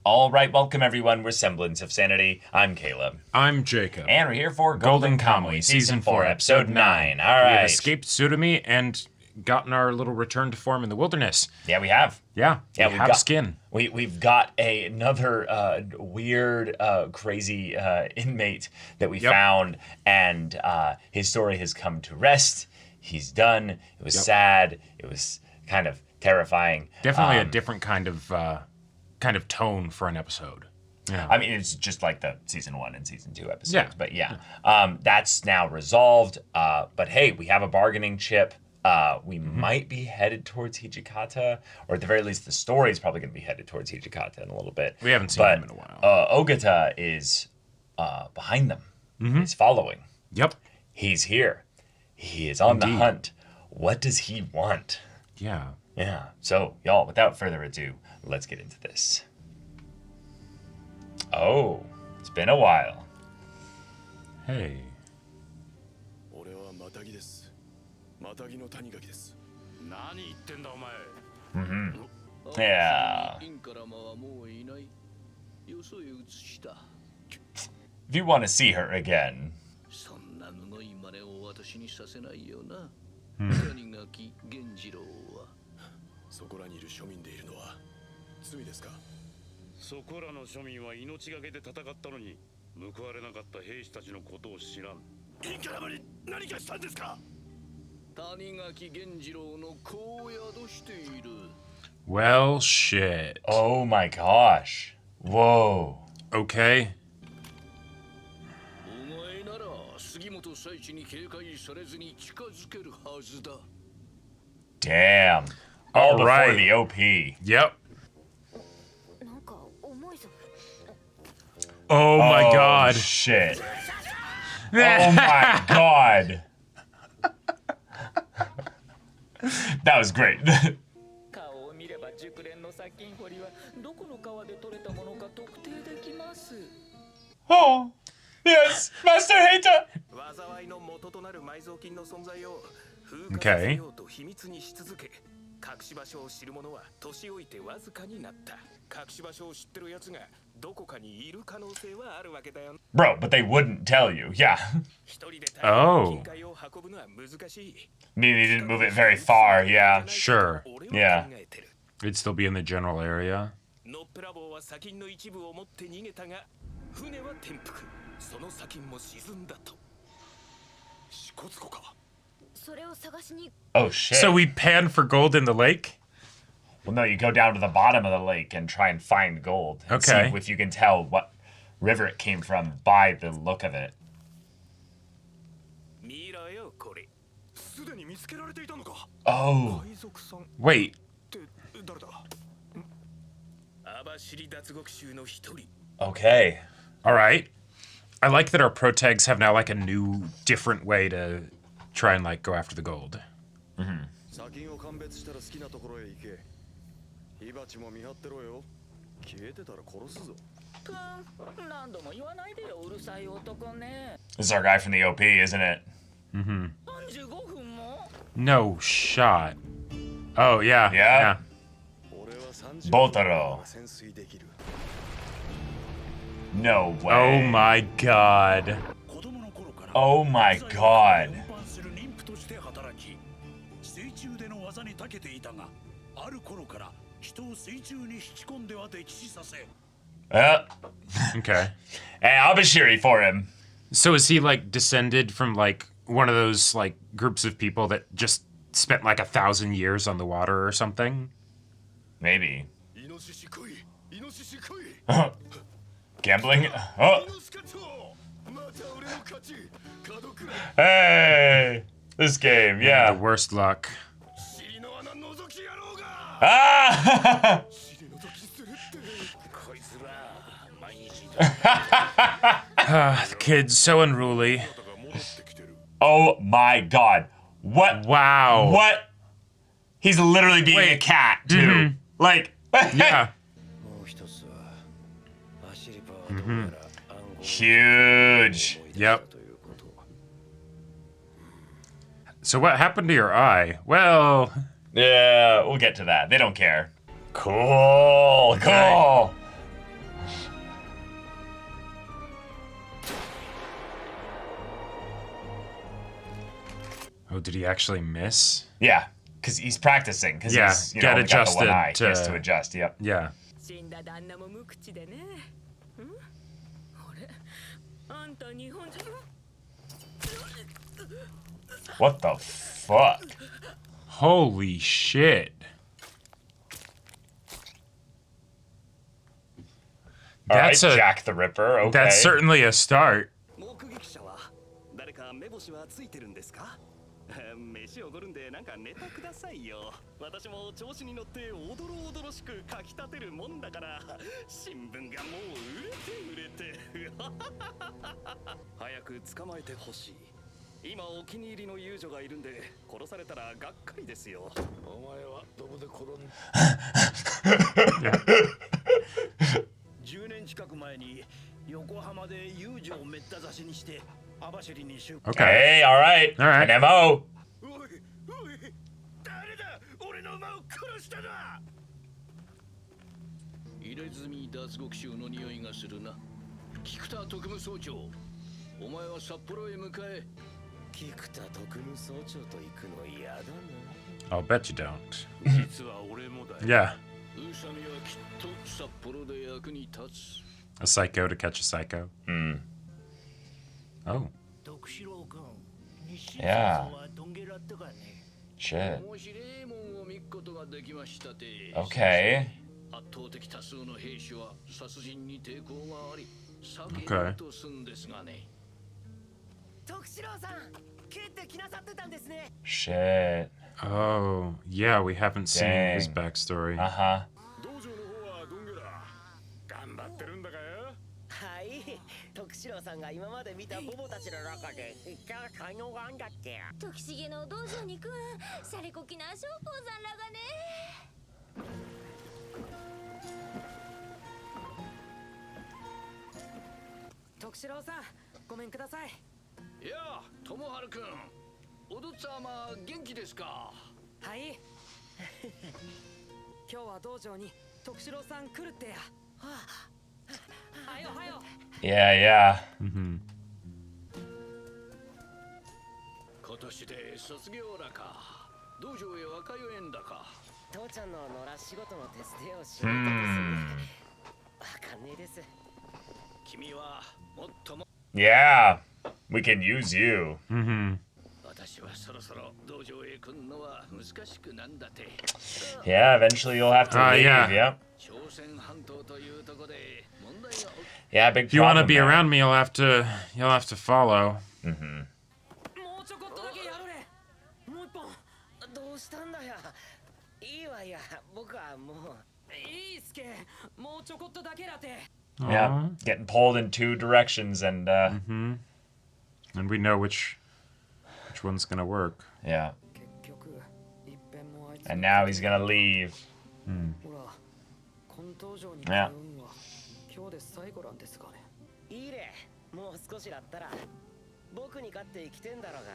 All right, welcome everyone. We're Semblance of Sanity. I'm Caleb. I'm Jacob. And we're here for Golden Kamuy, Season 4, Episode 9. All right. We have escaped Tsurumi and gotten our little return to form in the wilderness. Yeah, we have. Yeah, we have got skin. We've got another weird, crazy inmate that we found, and his story has come to rest. He's done. It was sad. It was kind of terrifying. Definitely a different kind of tone for an episode. Yeah. I mean, it's just like the Season 1 and Season 2 episodes. Yeah. But that's now resolved. But hey, we have a bargaining chip. We might be headed towards Hijikata, or at the very least, the story is probably going to be headed towards Hijikata in a little bit. We haven't seen him in a while. Ogata is behind them. He's following. Yep. He's here. He is on the hunt. What does he want? Yeah. Yeah. So, y'all, without further ado, let's get into this. Oh, it's been a while. Hey. Yeah. If you want to see her again. Well, shit. Oh my gosh. Whoa. Okay. Damn. All before the OP. Yep. Oh my god. Shit. Oh my god. That was great. Oh, yes, Master Hater. Okay. Bro, but they wouldn't tell you. Yeah. Oh. Maybe they didn't move it very far. Yeah. Sure. Yeah. It'd still be in the general area. Oh shit. So we pan for gold in the lake? Well, no, you go down to the bottom of the lake and try and find gold. And see if you can tell what river it came from by the look of it. Oh. Wait. Okay. All right. I like that our protags have now like a new, different way to try and like go after the gold. This is our guy from the OP, isn't it? No shot. Oh, yeah. Yeah? Botaro. No way. Oh my god. Oh my god. Okay. Hey, I'll be cheery for him. So is he like descended from like one of those like groups of people that just spent like 1,000 years on the water or something? Maybe. Gambling? Oh. Hey! This game, yeah. The worst luck. Ah! The kid's so unruly. Oh my god. What? Wow. What? He's literally being a cat, too. Like, Yeah. Huge. Yep. So what happened to your eye? Well, Yeah, we'll get to that. They don't care. Cool. Oh, did he actually miss? Yeah, because he's practicing. Because he's get only got the one adjusted eye. He has to- to adjust. Yep. Yeah. What the fuck? Holy shit. All right, That's a Jack the Ripper. Okay. That's certainly a start. 誰か目星はついてるんですか？飯おごるんでなんかネタくださいよ。私も調子に乗っておどろおどろしく書き立てるもんだから新聞がもう売れて早く捕まえてほしい。今お気に入りの遊女がいるんで殺されたらがっかりですよ。お前はどこで転んだ？10年近く前に横浜で遊女をめった刺しにして網走に出荷。 Okay, all right. All right. An MO. おいおい、誰だ俺の馬を殺したのは。入れ墨脱獄囚の匂いがするな。菊田特務総長、お前は札幌へ向かえ。菊田特務総長と行くの嫌だな。 I'll bet you don't. 実は俺もだよ。Yeah. 宇佐美はきっと札幌で役に立つ。 A psycho to catch a psycho. Oh. Yeah. Shit. Okay. Okay. Shit. Oh, yeah, we haven't seen his Dang. backstory. Uh-huh. はい、徳四郎さんが今まで見たボボたちの中で一番才能があんだって。時重の道場に行くシャレこきな将校さんらがね。徳四郎さん、ごめんください。いやあ、友春くん、おどっつぁま元気ですか？はい。今日は道場に徳四郎さん来るってや。はよはよ。Yeah, yeah. 今年で卒業らか。道場へは通えんだか。父ちゃんの野良仕事の手伝いをしようとですね。わかんねえです。君はもっとも。Yeah. We can use you. 私はそろそろ道場へ来んのは難しくなんだて。 Yeah, eventually you'll have to leave. yeah. Yep. 朝鮮半島というとこで問題が起き Yeah, big If you want to problem be there. around me, you'll have to follow. もうちょこっとだけやるね。もう一本。どうしたんだよ。いいわや、僕はもう。いいっすけ。もうちょこっとだけだって。Yeah, getting pulled in two directions and And we know which one's gonna work. yeah. And now he's gonna leave. Yeah. いいね。もう少しだったら僕に勝って生きてんだろうが。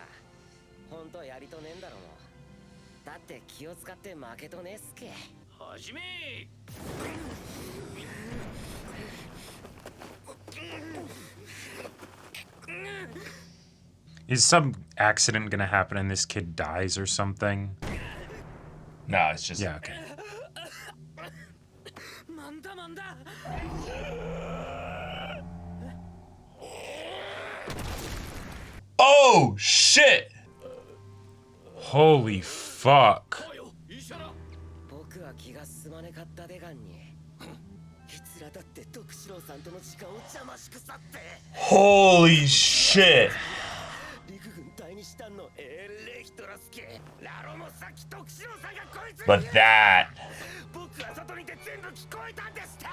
本当はやりとねえんだろうもん。だって気を使って負けとねえっすけ。始め。 Is some accident gonna happen and this kid dies or something? No, it's just Yeah, okay. なんだなんだ。 Oh shit! Holy fuck. 僕は気が進まねかったでがんに。いつらだって徳四郎さんとの時間を邪魔しくさって。 Holy shit! 陸軍第二師団のレヒトラスケ。ラロもさっき徳四郎さんがこいつに。 But that 僕は外にいて全部聞こえたんですた。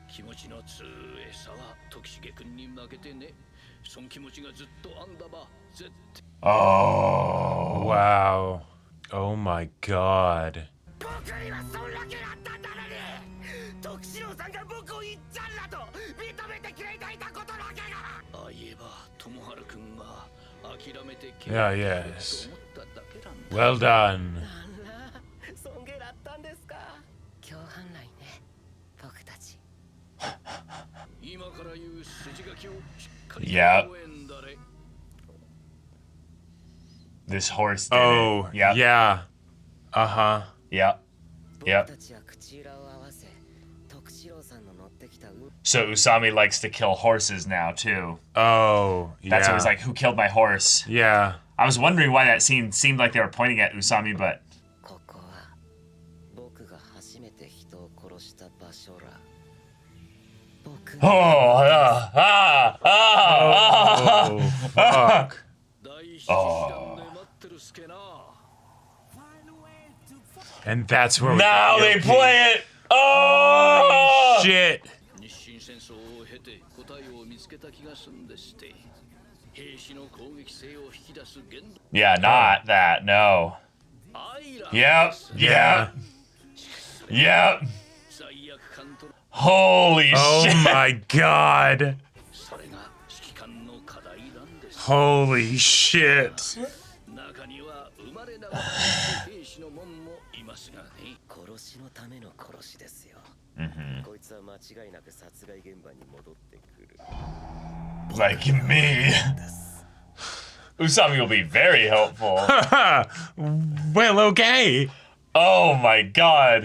気持ちの強いさは時重君に負けてね。その気持ちがずっとあんだば。絶対。 Oh Wow. Oh my god. 僕にはそんだけだったんだのに。徳四郎さんが僕をいっちゃんだと認めてくれていたことだけが。ああ言えば友春君が諦めて Yeah, yes. と思っただけなんだ。 Well done. なんら尊敬だったんですか。共犯来ね。僕たち。今から言う筋書きをしっかり Yep. 覚えんだれ。This horse did Oh, it. Yep. yeah. Uh-huh. Yep. 僕 Yep. たちは口裏を合わせ徳四郎さんの乗ってきた So Usami likes to kill horses now too. Oh, yeah. That's always like, who killed my horse? Yeah. I was wondering why that scene seemed like they were pointing at Usami, but ここは僕が初めて人を殺した場所ら僕 oh, Oh, fuck. 第7時間で待ってるすけな And that's where we now get they the OP. play it. Oh, Shit. 日清戦争を経て答えを見つけた気がすんですって兵士の攻撃性を引き出す原動 yeah, not that. No. アイラ Yep. Yeah. Yep. 罪悪感と Holy Oh shit. my god. それが指揮官の課題なんです Holy shit. 中には生まれながらの兵士の門もいますがね殺しのための殺しですよ、こいつは間違いなく殺害現場に戻ってくる Like me. Usami will be very helpful. Well, okay. Oh my god.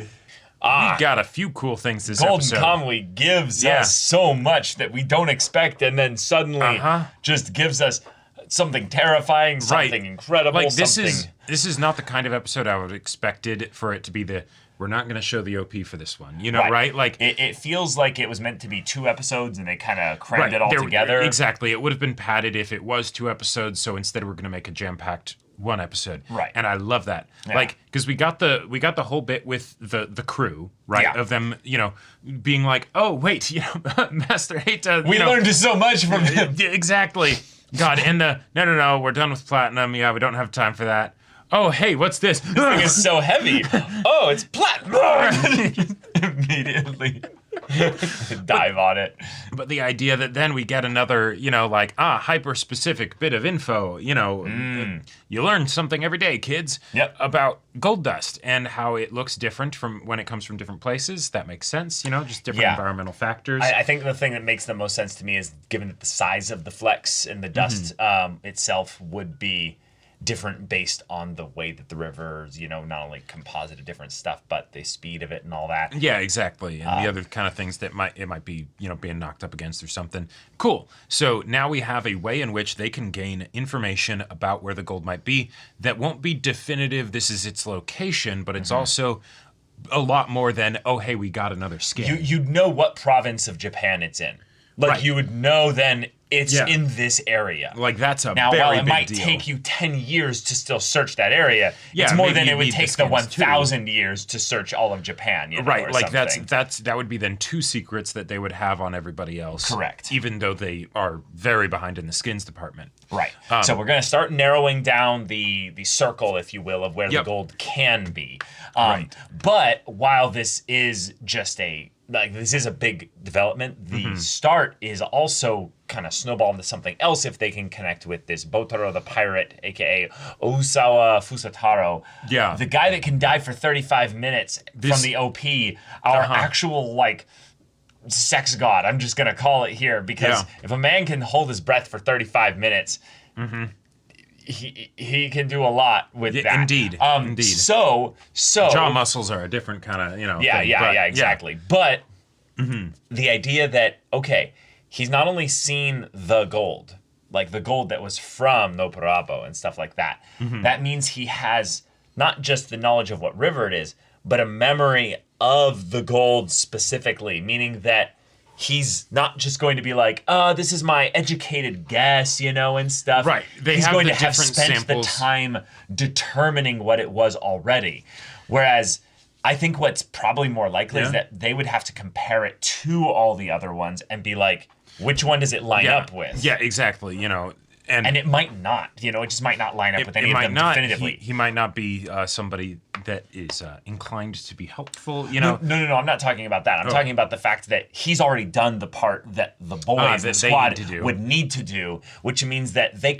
We got a few cool things this Golden episode. Kamuy gives Yeah. us so much that we don't expect, and then suddenly just gives us something terrifying, something incredible, Like this something. is not the kind of episode I would have expected for it to be the. We're not going to show the OP for this one, you know, right? Like it feels like it was meant to be 2 episodes, and they kind of crammed right, it all there- together. Exactly. It would have been padded if it was 2 episodes. So instead, we're going to make a jam-packed 1 episode. Right. And I love that. Yeah. Like because we got the whole bit with the crew, right? Yeah. Of them, you know, being like, oh wait, you know, Master Hata. We you know, learned so much from him. Yeah, exactly. God, and no, we're done with platinum. Yeah, we don't have time for that. Oh, hey, what's this? Thing is so heavy. Oh, it's platinum. Immediately dive on it. But the idea that then we get another, you know, like, hyper-specific bit of info, you know, you learn something every day, kids, Yep. about gold dust and how it looks different from when it comes from different places. That makes sense, you know, just different Yeah. environmental factors. I think the thing that makes the most sense to me is given that the size of the flecks and the dust itself would be different based on the way that the rivers, you know, not only composited different stuff, but the speed of it and all that. Yeah, exactly. And the other kind of things that it might be, you know, being knocked up against or something. Cool. So now we have a way in which they can gain information about where the gold might be that won't be definitive. This is its location, but it's also a lot more than, oh, hey, we got another skin. You'd know what province of Japan it's in. Like Right. you would know then it's Yeah. in this area. Like that's a Now, very while it big might deal. take you 10 years to still search that area, Yeah, it's more maybe than you it would need the take the skins, 1,000 years to search all of Japan. You know, Right, or like something. that would be then 2 secrets that they would have on everybody else. Correct. Even though they are very behind in the skins department. Right. So we're going to start narrowing down the circle, if you will, of where Yep. the gold can be. Right. But while this is just this is a big development, the start is also kind of snowball into something else if they can connect with this Botaro the pirate, aka Osawa Fusataro. Yeah. The guy that can dive for 35 minutes from the OP, our actual, like, sex god, I'm just gonna call it here, because if a man can hold his breath for 35 minutes, he can do a lot with that. Indeed, indeed. So Jaw muscles are a different kind of, you know. yeah, thing, yeah, but, yeah, exactly. But the idea that, okay, he's not only seen the gold, like the gold that was from Noparabo and stuff like that. That means he has not just the knowledge of what river it is, but a memory of the gold specifically, meaning that he's not just going to be like, this is my educated guess, you know, and stuff. Right. They He's have going the to have different spent samples. the time determining what it was already. Whereas I think what's probably more likely is that they would have to compare it to all the other ones and be like, which one does it line up with? Yeah, exactly. You know, And it might not, you know, it just might not line up with any of them definitively. He might not be somebody that is inclined to be helpful, you know. No, I'm not talking about that. I'm talking about the fact that he's already done the part that the boys, the that they squad, need to do. would need to do, which means that they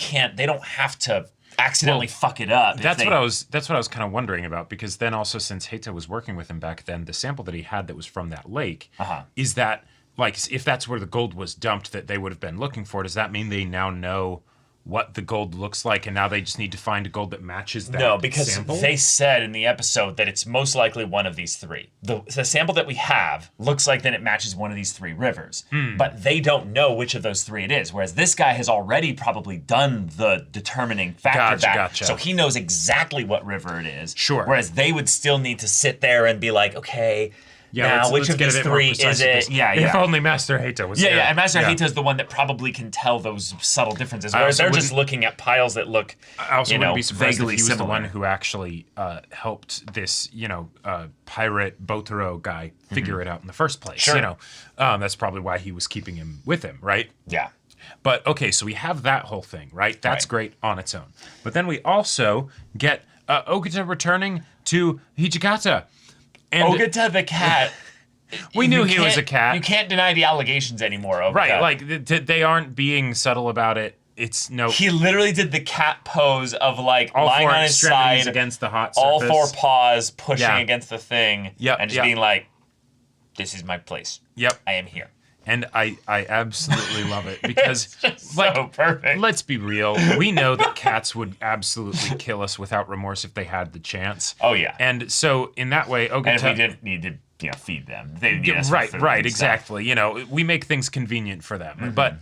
don't have to accidentally fuck it up. That's what I was kind of wondering about, because then also, since Heta was working with him back then, the sample that he had that was from that lake, is that, like, if that's where the gold was dumped that they would have been looking for, does that mean they now know what the gold looks like, and now they just need to find a gold that matches that No, because sample? they said in the episode that it's most likely one of these three. The sample that we have looks like that it matches one of these three rivers, but they don't know which of those three it is, whereas this guy has already probably done the determining factor Gotcha. so he knows exactly what river it is. Sure. Whereas they would still need to sit there and be like, okay, Yeah, now which of get these a bit more three precise is with it? this. Yeah, If yeah. only Master Heito was Yeah, there. yeah, and Master Heito is the one that probably can tell those subtle differences. I Whereas also they're just looking at piles that look, I also wouldn't be surprised if vaguely he was similar. the one who actually helped this, pirate Botaro guy figure it out in the first place. Sure. That's probably why he was keeping him with him, right? Yeah. But okay, so we have that whole thing, right? That's Right. great on its own. But then we also get Ogata returning to Hijikata. And Ogata the cat. we knew he was can't- a cat. You can't deny the allegations anymore, Ogata. Right, like they aren't being subtle about it. It's no He literally did the cat pose of like all lying four on his extremities side, against the hot all surface. four paws pushing Yeah. against the thing, Yep, and just yep. being like, "This is my place. Yep. I am here." And I absolutely love it because So perfect. let's be real. We know that cats would absolutely kill us without remorse if they had the chance. Oh yeah. And so in that way, Ogata... And if we didn't need to, feed them, they need us for Right, food right, and stuff. exactly. We make things convenient for them. But,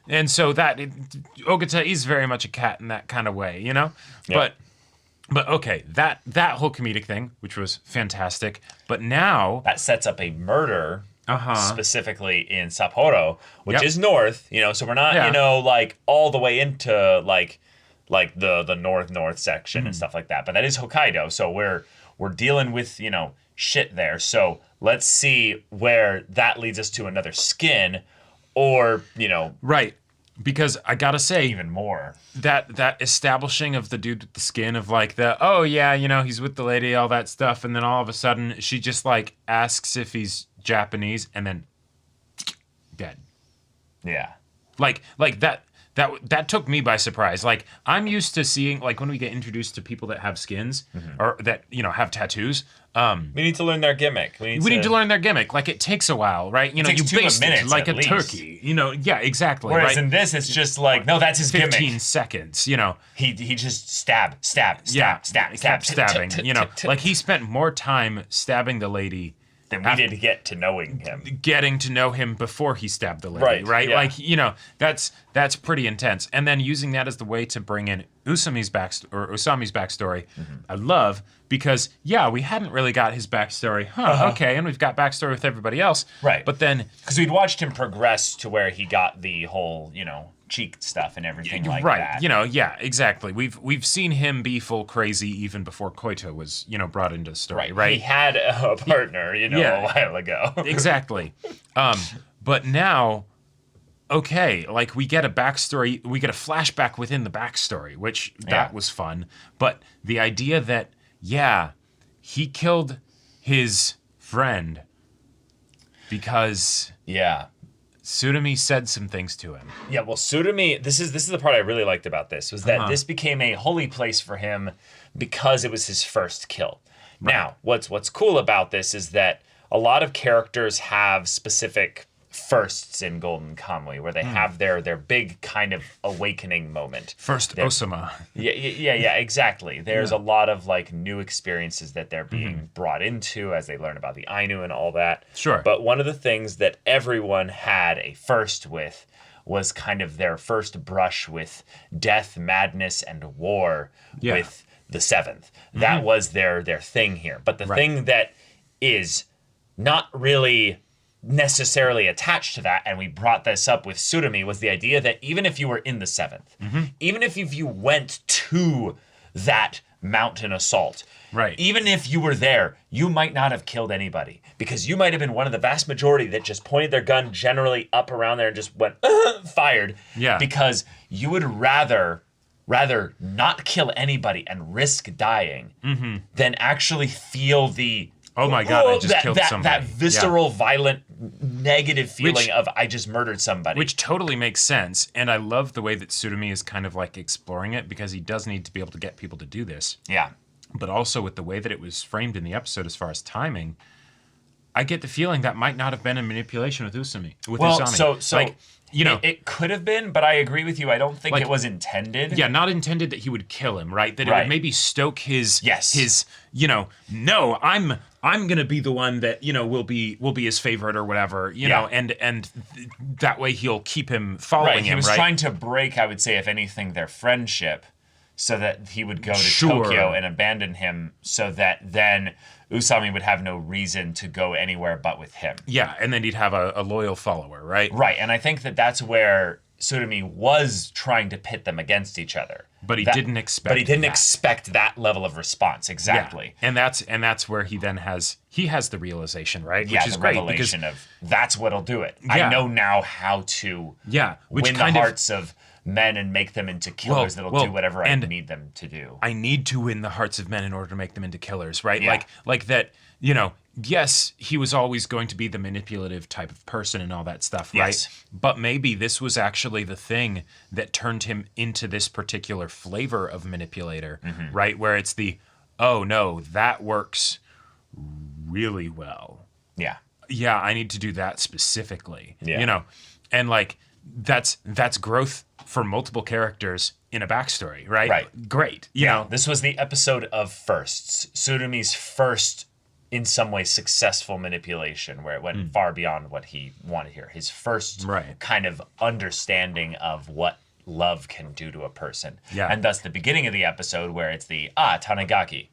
and so Ogata is very much a cat in that kind of way, But okay, that whole comedic thing, which was fantastic. But now... That sets up a murder. Uh-huh. Specifically in Sapporo, which Yep. is north, so we're not, Yeah. like all the way into like the north section Mm-hmm. and stuff like that. But that is Hokkaido, so we're dealing with, shit there. So let's see where that leads us to another skin or, Right. Because I gotta say, even more. that establishing of the dude with the skin of like he's with the lady, all that stuff, and then all of a sudden she just like asks if he's Japanese and then dead. Yeah. Like that took me by surprise. Like I'm used to seeing like when we get introduced to people that have skins or that have tattoos. We need to learn their gimmick. We need to learn their gimmick. Like it takes a while, right? You takes you 2 baste minutes it like at a least. turkey. Yeah, exactly. Whereas right? in this, it's just like, no, that's his 15 gimmick. seconds, He just stab, kept stabbing. Like he spent more time stabbing the lady than we did to get to knowing him. getting to know him before he stabbed the lady, right? Yeah. Like, that's pretty intense. And then using that as the way to bring in Usami's backstory, I love because, we hadn't really got his backstory. Okay, and we've got backstory with everybody else. Right. But then... Because we'd watched him progress to where he got the whole, cheek stuff and everything like that. Right, exactly. We've seen him be full crazy even before Koito was, brought into the story, right? He had a partner, a while ago. Exactly. But now, okay, like we get a backstory, we get a flashback within the backstory, which that was fun. But the idea that, he killed his friend because Tsurumi said some things to him. Yeah, well, Tsurumi, this is the part I really liked about this, was that this became a holy place for him because it was his first kill. Right. Now, what's cool about this is that a lot of characters have specific firsts in Golden Kamuy where they have their big kind of awakening moment. First Osama. Yeah, exactly. There's a lot of like new experiences that they're being brought into as they learn about the Ainu and all that. Sure. But one of the things that everyone had a first with was kind of their first brush with death, madness, and war with the Seventh. That was their thing here. But the thing that is not really necessarily attached to that, and we brought this up with Tsurumi, was the idea that even if you were in the Seventh, even if you went to that mountain assault, right, even if you were there, you might not have killed anybody because you might have been one of the vast majority that just pointed their gun generally up around there and just went fired. Yeah, because you would rather not kill anybody and risk dying than actually feel the oh my god, I just killed somebody. That visceral, violent, negative feeling of I just murdered somebody. Which totally makes sense. And I love the way that Tsurumi is kind of like exploring it because he does need to be able to get people to do this. Yeah. But also with the way that it was framed in the episode as far as timing, I get the feeling that might not have been a manipulation with Usami. So like, it could have been, but I agree with you. I don't think like, it was intended. Yeah, not intended that he would kill him, right? That it Right. would maybe stoke his no, I'm gonna be the one that will be his favorite or whatever, know, and that way he'll keep him following him. He was trying to break, I would say, if anything, their friendship, so that he would go to Tokyo and abandon him, so that then Usami would have no reason to go anywhere but with him. Yeah, and then he'd have a loyal follower, right? Right, and I think that's where Tsurumi was trying to pit them against each other. But he didn't expect expect that level of response, exactly. Yeah. And that's where he then has the realization, right? Yeah, which is the great revelation of that's what'll do it. Yeah. I know now how to win the hearts of men and make them into killers that'll do whatever I need them to do. I need to win the hearts of men in order to make them into killers, right? Yeah. Like that, yes, he was always going to be the manipulative type of person and all that stuff, right? Yes. But maybe this was actually the thing that turned him into this particular flavor of manipulator, right? Where it's oh no, that works really well. Yeah. Yeah, I need to do that specifically. Yeah. And like that's growth for multiple characters in a backstory, right? Right. Great. You know, this was the episode of firsts. Tsurumi's first, in some ways, successful manipulation, where it went far beyond what he wanted here. His first kind of understanding of what love can do to a person. Yeah. And thus the beginning of the episode where it's Tanigaki,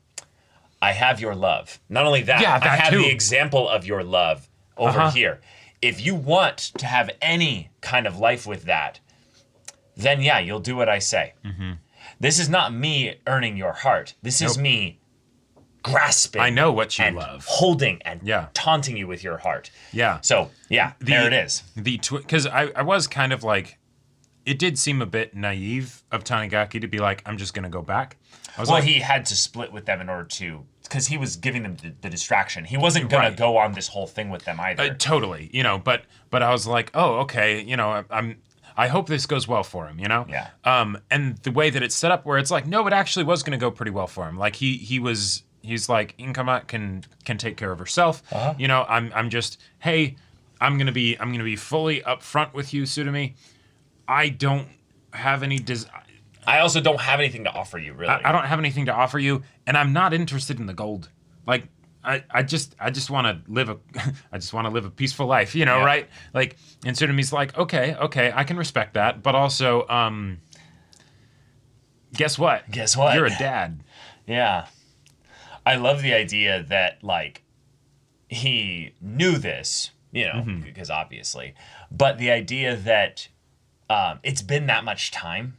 I have your love. Not only that, I have the example of your love over here. If you want to have any kind of life with that, then you'll do what I say. This is not me earning your heart. This is me grasping. I know what you and love. Holding and taunting you with your heart. Yeah. So, there it is. Because I was kind of like, it did seem a bit naive of Tanigaki to be like, I'm just going to go back. He had to split with them in order to, because he was giving them the distraction. He wasn't going to go on this whole thing with them either. Totally. But I was like, oh, okay. I hope this goes well for him, Yeah. And the way that it's set up where it's like, no, it actually was going to go pretty well for him. Like he's like, Inkama can take care of herself. I'm just, hey, I'm going to be fully upfront with you, Tsurumi. I don't have any I also don't have anything to offer you, really. I don't have anything to offer you, and I'm not interested in the gold. Like I just want to live a peaceful life, right? Like, and Tsurumi's like, okay, I can respect that, but also, guess what? You're a dad. Yeah. I love the idea that, like, he knew this, because obviously, but the idea that it's been that much time,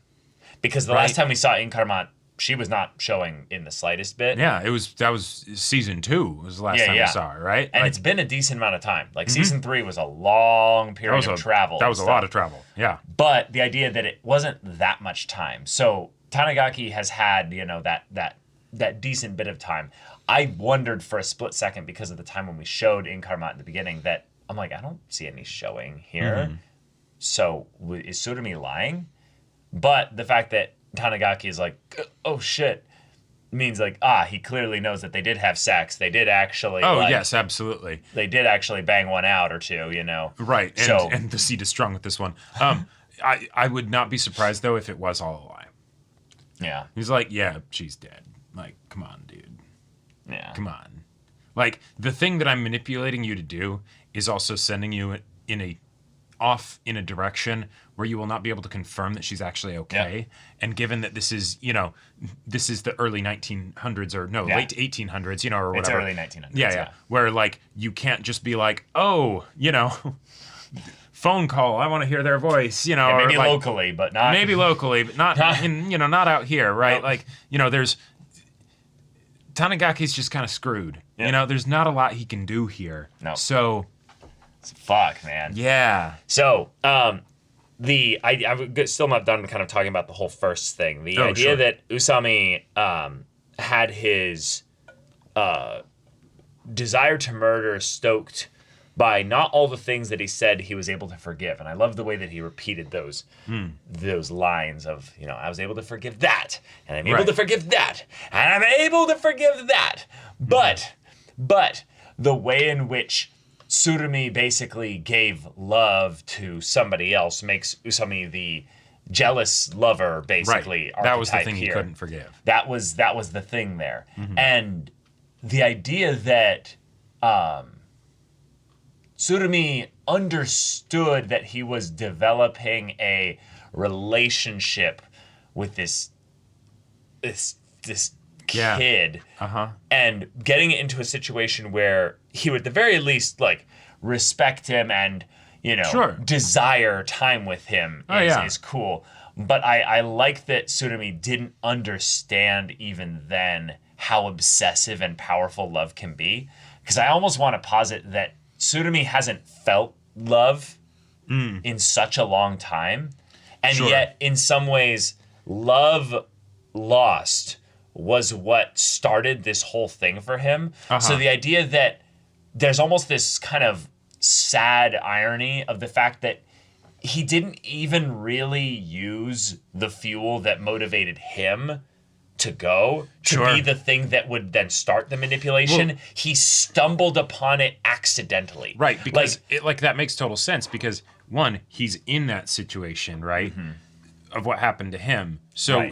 because the last time we saw Inkarmat, she was not showing in the slightest bit. Yeah, that was season 2 was the last time we saw her, right? And it's been a decent amount of time. Like, season 3 was a long period of travel. That was a lot of travel, yeah. But the idea that it wasn't that much time. So Tanigaki has had, that decent bit of time. I wondered for a split second, because of the time when we showed Inkarmat in the beginning, that I'm like, I don't see any showing here. So is Tsurumi lying? But the fact that Tanigaki is like, oh shit, means like, he clearly knows that they did have sex. They did actually. Oh, yes, absolutely. They did actually bang one out or two, Right, and the seed is strong with this one. I would not be surprised, though, if it was all a lie. Yeah. He's like, yeah, she's dead. Like, come on, dude. Yeah. Come on. Like, the thing that I'm manipulating you to do is also sending you off in a direction where you will not be able to confirm that she's actually okay. Yep. And given that this is, this is the early 1900s or late 1800s, or whatever. It's early 1900s. Yeah. Where, like, you can't just be like, oh, phone call, I want to hear their voice, maybe like, locally, but not. Maybe locally, but not, not out here, right? Nope. Like, there's, Tanigaki's just kind of screwed. Yep. There's not a lot he can do here. No. So. Fuck, man. Yeah. So, I'm still not done kind of talking about the whole first thing. The idea that Usami had his desire to murder stoked by not all the things that he said he was able to forgive. And I love the way that he repeated those lines of, I was able to forgive that, and I'm able to forgive that, and I'm able to forgive that. But the way in which Tsurumi basically gave love to somebody else, makes Usami the jealous lover, basically. Right. That was the archetype thing here. he couldn't forgive. That was the thing there. And the idea that Tsurumi understood that he was developing a relationship with this Yeah. kid, and getting it into a situation where he would at the very least like respect him and Sure. desire time with him is cool. But I like that Tsurumi didn't understand even then how obsessive and powerful love can be, because I almost want to posit that Tsurumi hasn't felt love in such a long time, and yet in some ways love lost was what started this whole thing for him. So the idea that there's almost this kind of sad irony of the fact that he didn't even really use the fuel that motivated him to go to be the thing that would then start the manipulation. Well, he stumbled upon it accidentally. Right, because that makes total sense, because one, he's in that situation, right? Of what happened to him. So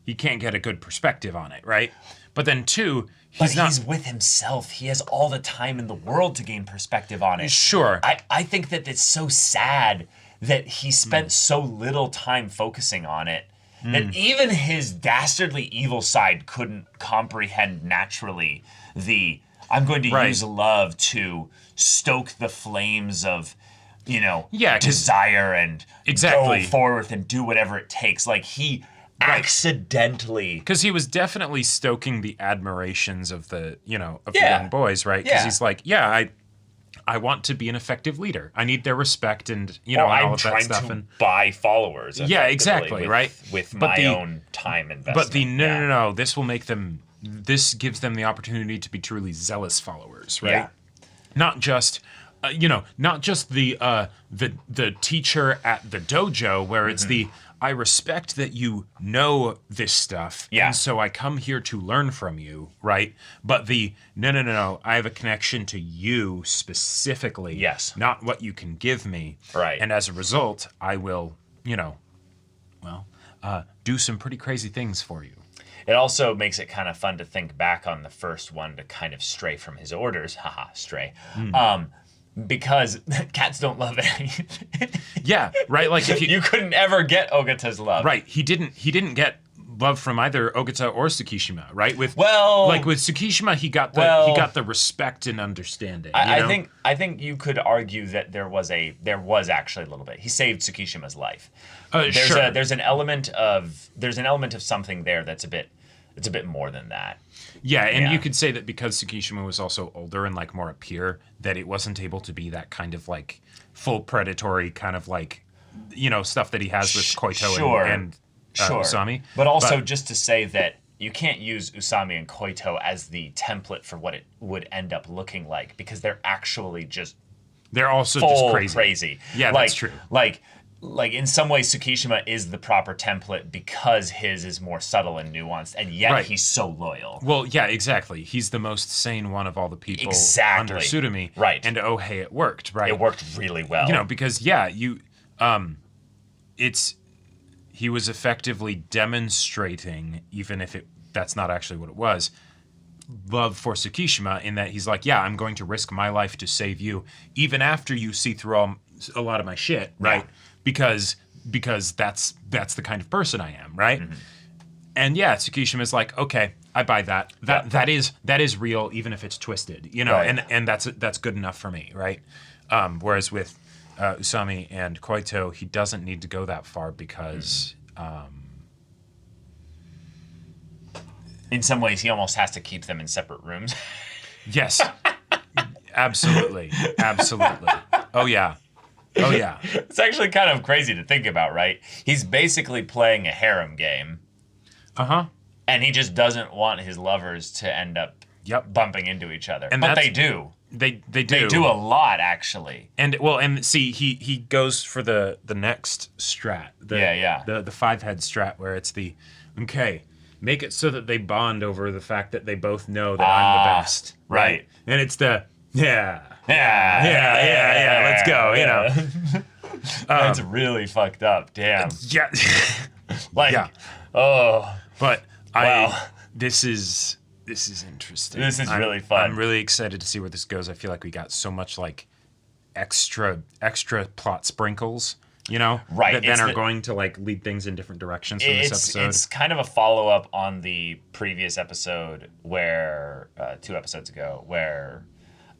he can't get a good perspective on it, right? But then two, he's with himself. He has all the time in the world to gain perspective on it. Sure. I think that it's so sad that he spent so little time focusing on it, that even his dastardly evil side couldn't comprehend naturally I'm going to use love to stoke the flames of, desire and go forth and do whatever it takes. Like he accidentally, because he was definitely stoking the admirations of the the young boys, right? Because he's like, I want to be an effective leader. I need their respect and and all of that stuff. To buy followers. Exactly, right? With my own time investment. But no, this will make them. This gives them the opportunity to be truly zealous followers, right? Yeah. Not just. Not just the teacher at the dojo where it's I respect that you know this stuff, and so I come here to learn from you, right? But no, I have a connection to you specifically, not what you can give me, right? And as a result, I will, do some pretty crazy things for you. It also makes it kind of fun to think back on the first one to kind of stray from his orders, stray. Because cats don't love anything. Yeah, right. Like if you couldn't ever get Ogata's love. Right. He didn't get love from either Ogata or Tsukishima. Right. With Tsukishima, he got the respect and understanding. I think you could argue that there was actually a little bit. He saved Tsukishima's life. There's an element of something there that's a bit more than that. Yeah, and you could say that because Tsukishima was also older and like more a peer, that it wasn't able to be that kind of like full predatory kind of like stuff that he has with Koito and Usami. But also just to say that you can't use Usami and Koito as the template for what it would end up looking like, because they're actually they're also just crazy. Yeah, that's true. Like in some ways Tsukishima is the proper template because his is more subtle and nuanced, and yet he's so loyal. Well, yeah, exactly. He's the most sane one of all the people under Tsurumi. Right. And it worked, right? It worked really well. Because he was effectively demonstrating, even if that's not actually what it was, love for Tsukishima, in that he's like, I'm going to risk my life to save you, even after you see through a lot of my shit, right? Because that's the kind of person I am, right? And Tsukishima's like, okay, I buy that. That is real, even if it's twisted, and that's good enough for me, right? Whereas with Usami and Koito, he doesn't need to go that far because in some ways he almost has to keep them in separate rooms. Yes. Absolutely. Oh yeah. It's actually kind of crazy to think about, right? He's basically playing a harem game. And he just doesn't want his lovers to end up bumping into each other. But they do. They do. They do a lot, actually. And see, he goes for the next strat. The 5-head strat, where it's make it so that they bond over the fact that they both know that I'm the best. Right? And it's Yeah. Yeah. Let's go. You know. That's really fucked up. Damn. Yeah. Like. Yeah. Oh. But Wow. This is interesting. This is really fun. I'm really excited to see where this goes. I feel like we got so much like extra plot sprinkles, you know, Right. that then are going to like lead things in different directions from this episode. It's kind of a follow-up on the previous episode where 2 episodes ago where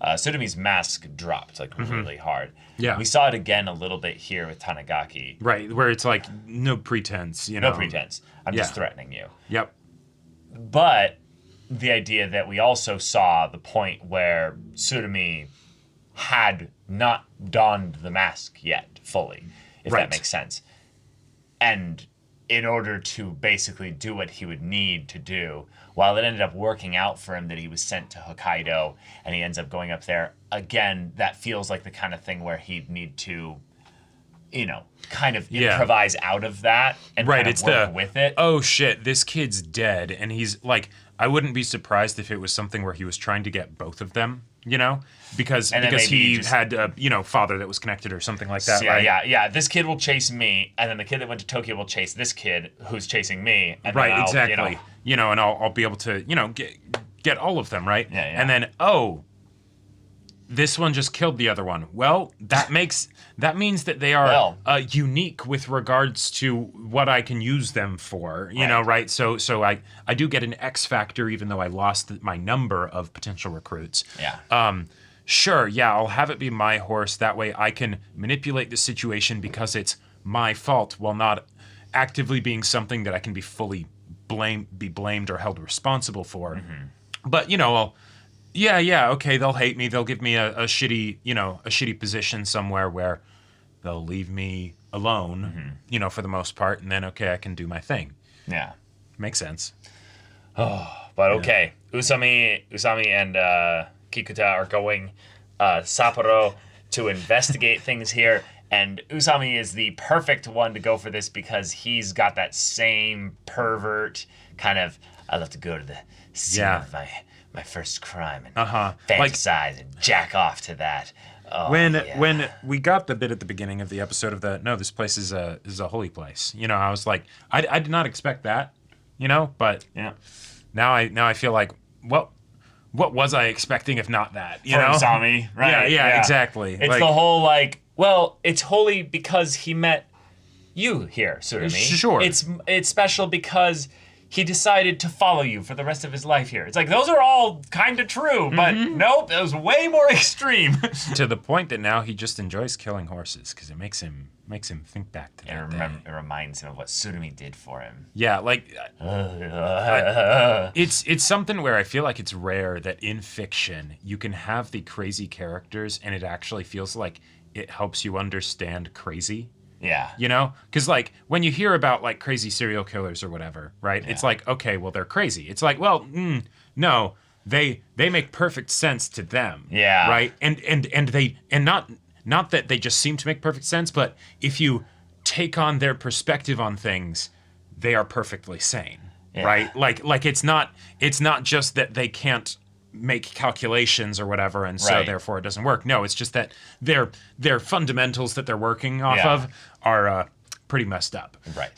Tsurumi's mask dropped like really hard. Yeah. We saw it again a little bit here with Tanigaki. Right, where it's like no pretense, you know. No pretense. I'm just threatening you. Yep. But the idea that we also saw the point where Tsurumi had not donned the mask yet fully, if Right. that makes sense. And in order to basically do what he would need to do, while it ended up working out for him that he was sent to Hokkaido and he ends up going up there, again, that feels like the kind of thing where he'd need to, you know, kind of improvise out of that and Right, kind of it's work with it. Oh shit, this kid's dead, and he's like, I wouldn't be surprised if it was something where he was trying to get both of them, you know, because And then maybe he just- had a father that was connected or something like that. Yeah, right? yeah. This kid will chase me, and then the kid that went to Tokyo will chase this kid who's chasing me. And Right, then I'll, exactly. And I'll be able to get all of them, right? Yeah, yeah. And then this one just killed the other one. Well, that means that they are unique with regards to what I can use them for, you know, right? So I do get an X factor even though I lost my number of potential recruits. Yeah. Sure, yeah, I'll have it be my horse. That way I can manipulate the situation because it's my fault while not actively being something that I can be fully blamed or held responsible for. But, okay, they'll hate me. They'll give me a shitty position somewhere where they'll leave me alone, for the most part. And then, okay, I can do my thing. Yeah. Makes sense. But okay, Usami and Kikuta are going Sapporo to investigate things here. And Usami is the perfect one to go for this because he's got that same pervert kind of, I love to go to the scene of my first crime and fantasize and jack off to that. Oh, When we got the bit at the beginning of the episode of this place is a holy place. I was like, I did not expect that, but now I feel like, what was I expecting if not that? For Usami, right? Yeah, exactly. It's the whole it's holy because he met you here, Tsurumi. Sure. It's special because he decided to follow you for the rest of his life here. It's like, those are all kind of true, but nope, it was way more extreme. To the point that now he just enjoys killing horses because it makes him think back to that day. It reminds him of what Tsurumi did for him. Yeah, it's something where I feel like it's rare that in fiction you can have the crazy characters and it actually feels like it helps you understand crazy. Yeah. Because when you hear about crazy serial killers or whatever, right? Yeah. It's like, okay, well, they're crazy. It's like, well, no, they make perfect sense to them. Yeah. Right. And not that they just seem to make perfect sense, but if you take on their perspective on things, they are perfectly sane. Yeah. Right. Like it's not just that they can't make calculations or whatever, and so therefore it doesn't work. No, it's just that their fundamentals that they're working off of are pretty messed up. Right.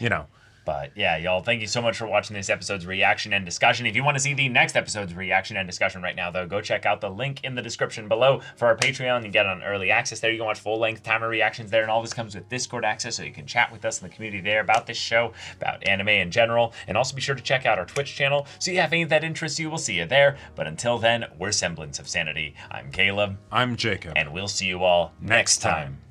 But yeah, y'all, thank you so much for watching this episode's reaction and discussion. If you want to see the next episode's reaction and discussion right now, though, go check out the link in the description below for our Patreon. You get on early access there. You can watch full-length timer reactions there, and all this comes with Discord access, so you can chat with us in the community there about this show, about anime in general, and also be sure to check out our Twitch channel. So you have anything that interests you, we'll see you there. But until then, we're Semblance of Sanity. I'm Caleb. I'm Jacob. And we'll see you all next time.